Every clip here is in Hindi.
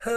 मैं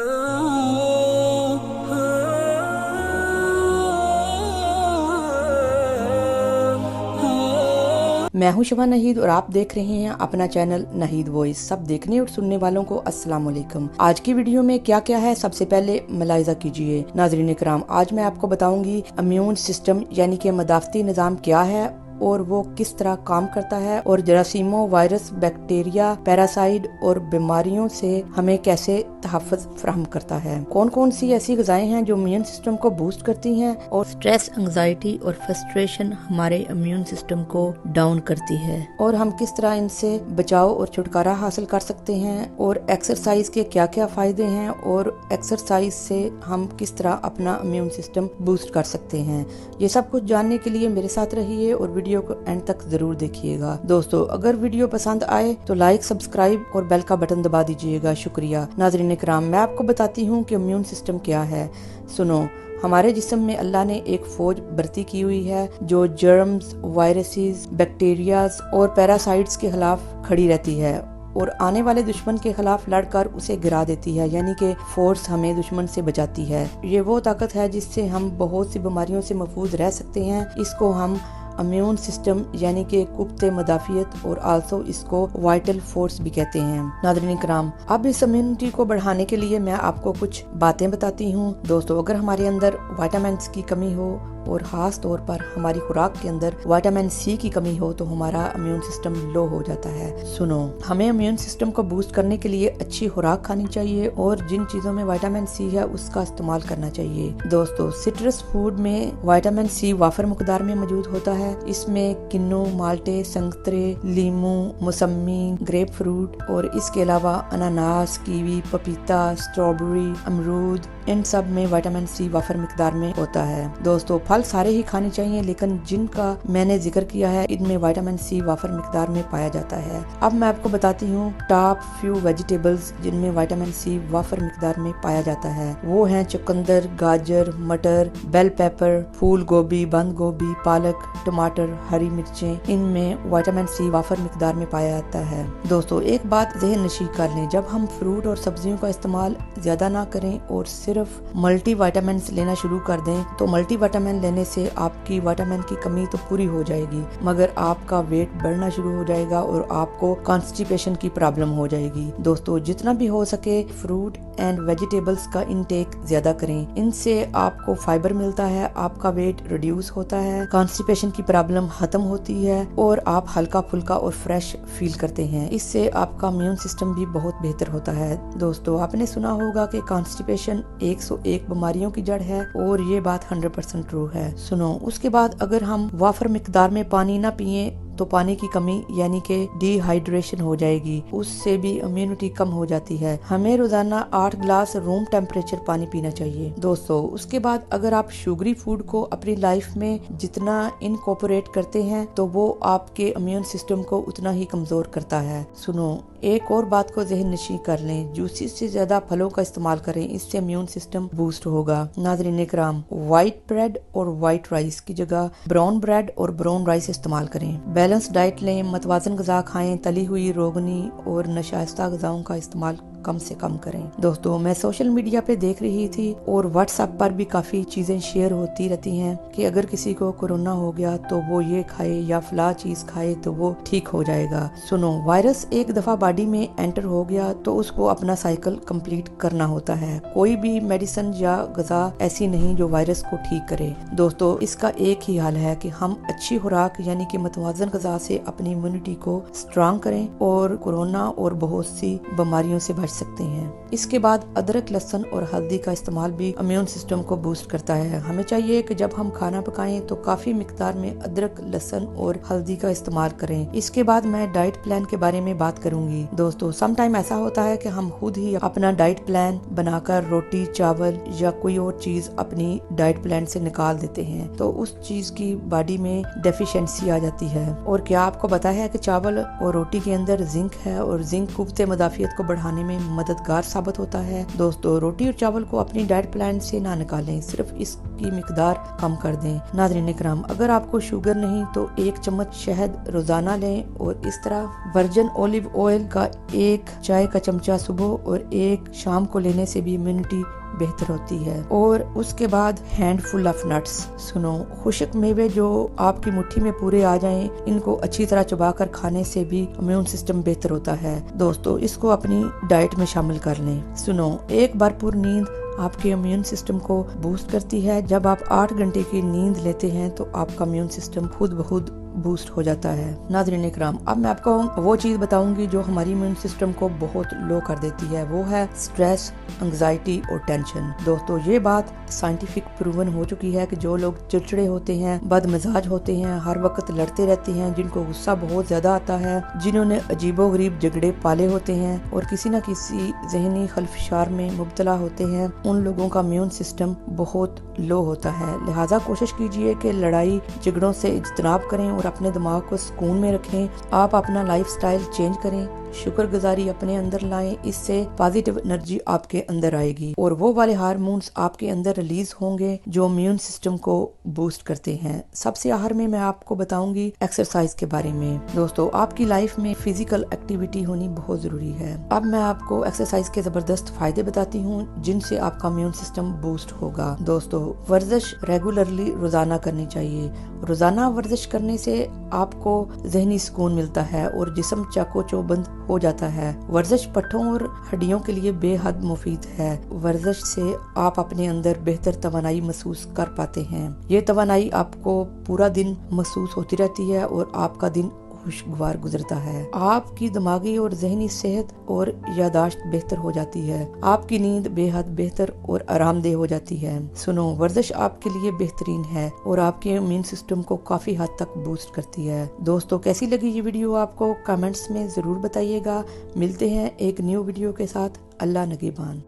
हूं शबा नहीद और आप देख रहे हैं अपना चैनल नहीद वॉइस। सब देखने और सुनने वालों को अस्सलाम वालेकुम। आज की वीडियो में क्या क्या है सबसे पहले मुलाहिजा कीजिए। नाज़रीन इकराम, आज मैं आपको बताऊंगी इम्यून सिस्टम यानी कि मदाफ़ती निज़ाम क्या है और वो किस तरह काम करता है और जरासीमों, वायरस, बैक्टीरिया, पैरासाइट और बीमारियों से हमें कैसे तहफ़्फ़ुज़ फराहम करता है। कौन कौन सी ऐसी ग़िज़ाएं हैं जो इम्यून सिस्टम को बूस्ट करती हैं और स्ट्रेस, एंजाइटी और फ्रस्ट्रेशन हमारे इम्यून सिस्टम को डाउन करती है और हम किस तरह इनसे बचाव और छुटकारा हासिल कर सकते हैं और एक्सरसाइज के क्या क्या फ़ायदे हैं और एक्सरसाइज से हम किस तरह अपना इम्यून सिस्टम बूस्ट कर सकते हैं। ये सब कुछ जानने के लिए मेरे साथ रहिए और वीडियो को एंड तक जरूर देखिएगा। दोस्तों, अगर वीडियो पसंद आए तो लाइक, सब्सक्राइब और बेल का बटन दबा दीजिएगा। शुक्रिया। नाज़रीन इकराम, मैं आपको बताती हूँ कि इम्यून सिस्टम क्या है। सुनो, हमारे जिस्म में अल्लाह ने एक फौज भर्ती की हुई है जो जर्म्स, वायरसेस, बैक्टीरियाज और पैरासाइट्स के खिलाफ खड़ी रहती है और आने वाले दुश्मन के खिलाफ लड़कर उसे गिरा देती है, यानी कि फोर्स हमें दुश्मन से बचाती है। ये वो ताकत है जिससे हम बहुत सी बीमारियों से महफूज रह सकते हैं। इसको हम इम्यून सिस्टम यानी कि कुव्वते मदाफियत और आल्सो इसको वाइटल फोर्स भी कहते हैं। नाज़रीन कराम, अब इस इम्यूनिटी को बढ़ाने के लिए मैं आपको कुछ बातें बताती हूँ। दोस्तों, अगर हमारे अंदर विटामिन की कमी हो और खास तौर पर हमारी खुराक के अंदर विटामिन सी की कमी हो तो हमारा इम्यून सिस्टम लो हो जाता है। सुनो, हमें इम्यून सिस्टम को बूस्ट करने के लिए अच्छी खुराक खानी चाहिए और जिन चीजों में विटामिन सी है उसका इस्तेमाल करना चाहिए। दोस्तों, सिट्रस फूड में विटामिन सी वाफर मकदार में मौजूद होता है। इसमें किन्नू, माल्टे, संतरे, लीमू, मौसमी, ग्रेप फ्रूट और इसके अलावा अनानास, कीवी, पपीता, स्ट्रॉबेरी, अमरूद, इन सब में विटामिन सी वाफर मकदार में होता है। दोस्तों, फल सारे ही खाने चाहिए, लेकिन जिनका मैंने जिक्र किया है इनमें विटामिन सी वाफर मकदार में पाया जाता है। अब मैं आपको बताती हूँ टॉप फ्यू वेजिटेबल्स जिनमें विटामिन सी वाफर मकदार में पाया जाता है। वो हैं चुकंदर, गाजर, मटर, बेल पेपर, फूल गोभी, बंद गोभी, पालक, टमाटर, हरी मिर्चें। इनमें विटामिन सी वाफर मकदार में पाया जाता है। दोस्तों, एक बात ज़हन नशीं कर लें, जब हम फ्रूट और सब्जियों का इस्तेमाल ज्यादा ना करें और सिर्फ मल्टी विटामिन लेना शुरू कर दें तो मल्टी विटामिन लेने से आपकी विटामिन की कमी तो पूरी हो जाएगी, मगर आपका वेट बढ़ना शुरू हो जाएगा और आपको कॉन्स्टिपेशन की प्रॉब्लम हो जाएगी। दोस्तों, जितना भी हो सके फ्रूट एंड वेजिटेबल्स का इंटेक ज्यादा करें। इनसे आपको फाइबर मिलता है, आपका वेट रिड्यूस होता है, कॉन्स्टिपेशन की प्रॉब्लम खत्म होती है और आप हल्का फुल्का और फ्रेश फील करते हैं। इससे आपका इम्यून सिस्टम भी बहुत बेहतर होता है। दोस्तों, आपने सुना होगा कि कॉन्स्टिपेशन 101 बीमारियों की जड़ है और ये बात 100% ट्रू है। सुनो, उसके बाद अगर हम वाफर मिकदार में पानी ना पिए तो पानी की कमी यानी कि डिहाइड्रेशन हो जाएगी, उससे भी इम्यूनिटी कम हो जाती है। हमें रोजाना 8 गिलास रूम टेम्परेचर पानी पीना चाहिए। दोस्तों, उसके बाद अगर आप शुगरी फूड को अपनी लाइफ में जितना इनकॉर्पोरेट करते हैं तो वो आपके इम्यून सिस्टम को उतना ही कमजोर करता है। सुनो, एक और बात को ज़हन नशीं कर लें, जूसेस से ज्यादा फलों का इस्तेमाल करें, इससे इम्यून सिस्टम बूस्ट होगा। नाज़रीन इकराम, व्हाइट ब्रेड और व्हाइट राइस की जगह ब्राउन ब्रेड और ब्राउन राइस इस्तेमाल करें। बैलेंस डाइट लें, मतवाजन ग़िज़ा खाएं, तली हुई, रोगनी और नशास्ता ग़िज़ाओं का इस्तेमाल कम से कम करें। दोस्तों, मैं सोशल मीडिया पे देख रही थी और व्हाट्सएप पर भी काफी चीजें शेयर होती रहती हैं कि अगर किसी को कोरोना हो गया तो वो ये खाए या फला चीज खाए तो वो ठीक हो जाएगा। सुनो, वायरस एक दफा बॉडी में एंटर हो गया तो उसको अपना साइकिल कंप्लीट करना होता है। कोई भी मेडिसिन या ग़िज़ा ऐसी नहीं जो वायरस को ठीक करे। दोस्तों, इसका एक ही हल है कि हम अच्छी खुराक यानी कि मतवाजन ग़िज़ा से अपनी इम्यूनिटी को स्ट्रांग करें और कोरोना और बहुत सी बीमारियों से बच सकते हैं। इसके बाद अदरक, लहसुन और हल्दी का इस्तेमाल भी इम्यून सिस्टम को बूस्ट करता है। हमें चाहिए कि जब हम खाना पकाएं तो काफी मिकदार में अदरक, लहसुन और हल्दी का इस्तेमाल करें। इसके बाद मैं डाइट प्लान के बारे में बात करूंगी। दोस्तों, सम टाइम ऐसा होता है कि हम खुद ही अपना डाइट प्लान बनाकर रोटी, चावल या कोई और चीज अपनी डाइट प्लान से निकाल देते हैं तो उस चीज की बॉडी में डेफिशिएंसी आ जाती है। और क्या आपको पता है कि चावल और रोटी के अंदर जिंक है और जिंक कुव्वते मदाफियत को बढ़ाने में मददगार साबित होता है। दोस्तों, रोटी और चावल को अपनी डाइट प्लान से ना निकालें, सिर्फ इसकी मिकदार कम कर दें। नाज़रीन इकराम, अगर आपको शुगर नहीं तो 1 चम्मच शहद रोजाना लें और इस तरह वर्जिन ऑलिव ऑयल का 1 चाय का चमचा सुबह और 1 शाम को लेने से भी इम्यूनिटी बेहतर होती है। और उसके बाद हैंडफुल ऑफ नट्स। सुनो, खुश्क मेवे जो आपकी मुट्ठी में पूरे आ जाएं, इनको अच्छी तरह चबाकर खाने से भी इम्यून सिस्टम बेहतर होता है। दोस्तों, इसको अपनी डाइट में शामिल कर लें। सुनो, एक भरपूर नींद आपके इम्यून सिस्टम को बूस्ट करती है। जब आप 8 घंटे की नींद लेते हैं तो आपका इम्यून सिस्टम खुद ब खुद बूस्ट हो जाता है। नाज़रीन इकराम, अब मैं आपको वो चीज बताऊंगी जो हमारी इम्यून सिस्टम को बहुत लो कर देती है, वो है स्ट्रेस, एंजाइटी और टेंशन। दोस्तों, ये बात साइंटिफिक प्रूवन हो चुकी है कि जो लोग चिड़चिड़े होते हैं, बदमिजाज होते हैं, हर वक्त लड़ते रहते हैं, जिनको गुस्सा बहुत ज्यादा आता है, जिन्होंने अजीबोगरीब झगड़े पाले होते हैं और किसी न किसी जहनी खलफशार में मुब्तला होते हैं, उन लोगों का इम्यून सिस्टम बहुत लो होता है। लिहाजा कोशिश कीजिए कि लड़ाई झगड़ों से इज्तनाब करें और अपने दिमाग को सुकून में रखें। आप अपना लाइफस्टाइल चेंज करें, शुक्रगुजारी अपने अंदर लाएं, इससे पॉजिटिव एनर्जी आपके अंदर आएगी और वो वाले हार्मोन्स आपके अंदर रिलीज होंगे जो इम्यून सिस्टम को बूस्ट करते हैं। सबसे आखिर में मैं आपको बताऊंगी एक्सरसाइज के बारे में। दोस्तों, आपकी लाइफ में फिजिकल एक्टिविटी होनी बहुत जरूरी है। अब मैं आपको एक्सरसाइज के जबरदस्त फायदे बताती हूँ जिनसे आपका इम्यून सिस्टम बूस्ट होगा। दोस्तों, वर्जिश रेगुलरली रोजाना करनी चाहिए। रोजाना वर्जिश करने से आपको जहनी सुकून मिलता है और जिस्म चाको-चौबंद हो जाता है। वर्जिश पट्टों और हड्डियों के लिए बेहद मुफीद है। वर्जिश से आप अपने अंदर बेहतर तवानाई महसूस कर पाते हैं। ये तवानाई आपको पूरा दिन महसूस होती रहती है और आपका दिन खुशगवार गुजरता है। आपकी दिमागी और जहनी सेहत और यादाश्त बेहतर हो जाती है। आपकी नींद बेहद बेहतर और आरामदेह हो जाती है। सुनो, वर्जिश आपके लिए बेहतरीन है और आपके इम्यून सिस्टम को काफी हद तक बूस्ट करती है। दोस्तों, कैसी लगी ये वीडियो आपको कमेंट्स में जरूर बताइएगा। मिलते हैं एक न्यू वीडियो के साथ। अल्लाह नगेबान।